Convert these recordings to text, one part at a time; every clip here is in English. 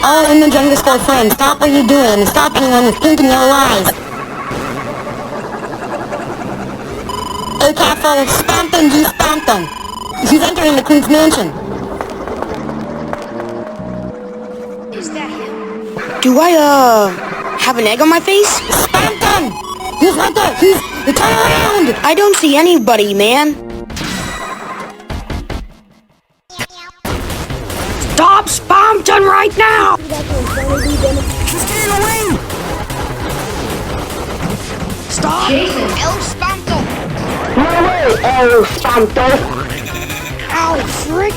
All in the jungle store friends, stop what you're doing and stop anyone who's thinking your lies. Hey, careful, spamp them, you spamp them. He's entering the Queen's mansion. Is that him? Do I, have an egg on my face? Spamp them! He's right there, turn around! I don't see anybody, man. Stop Spompton right now! Just get away! Stop! El Spamto! No way, El Spamto! Ow, frick!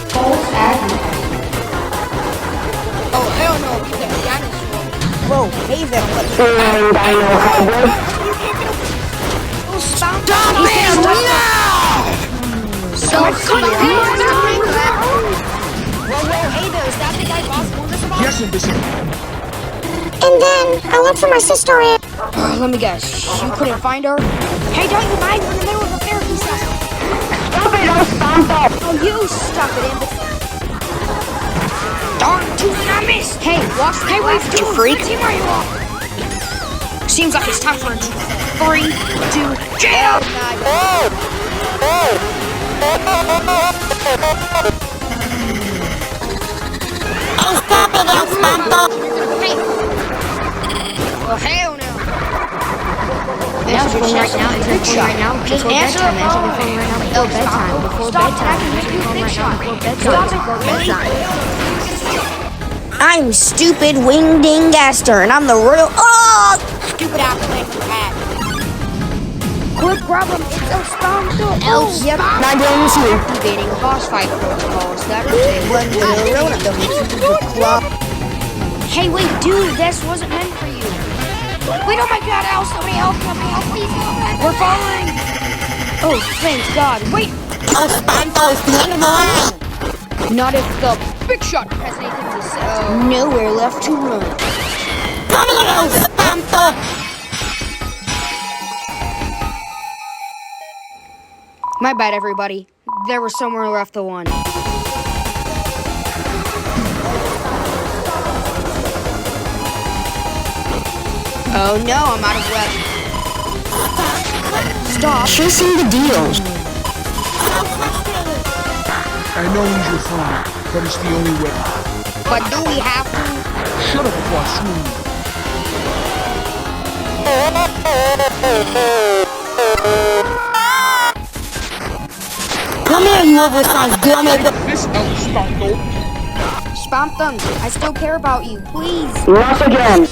Oh, hell no, he's a dinosaur. Whoa, hey there, El Spamto! Stop it now! So Whoa, hey there, is that the guy boss warned us about? Yes, Invisible. And then I looked for my sister and... Let me guess, you couldn't find her? Hey, don't you mind? We're in the middle of a therapy session. Stop it, El Spamto! Oh, you stop it, Darn tsunamis! Hey, watch the glass, you freak. What team are you on? Seems like it's time for a 3, 2, jail! Oh, stop it, El Spamto! Hey! Oh, hell no! Answer your phone right now. Answer your phone right now. Just Before answer bedtime. the Answer phone. your phone right now. Before bedtime. Before bedtime. Answer your phone right now. Before bedtime. Before bedtime. I'm stupid Wingdingaster, and I'm the royal. Oh! Stupid ass playing with the hat. Quick, grab him. It's El Spamto. Yep. Not doing this here. Activating boss fight protocols that are Hey, wait, dude, this wasn't meant for you. Wait, oh my god, Al, somebody help me, please help. We're falling. Oh, thank God. Wait, El Spamto is the end of the line. not if the big shot has anything to say. Nowhere left to run. Come here, El Spamto! My bad, everybody. There was somewhere left the one. Oh no, I'm out of weapons. Stop. Chasing the deals. I know he's your friend, but it's the only way. But do we have to? Shut up before I swing. Come here, you oversized dummy! This El Spamto. Spamp them. I still care about you. Please. Once again.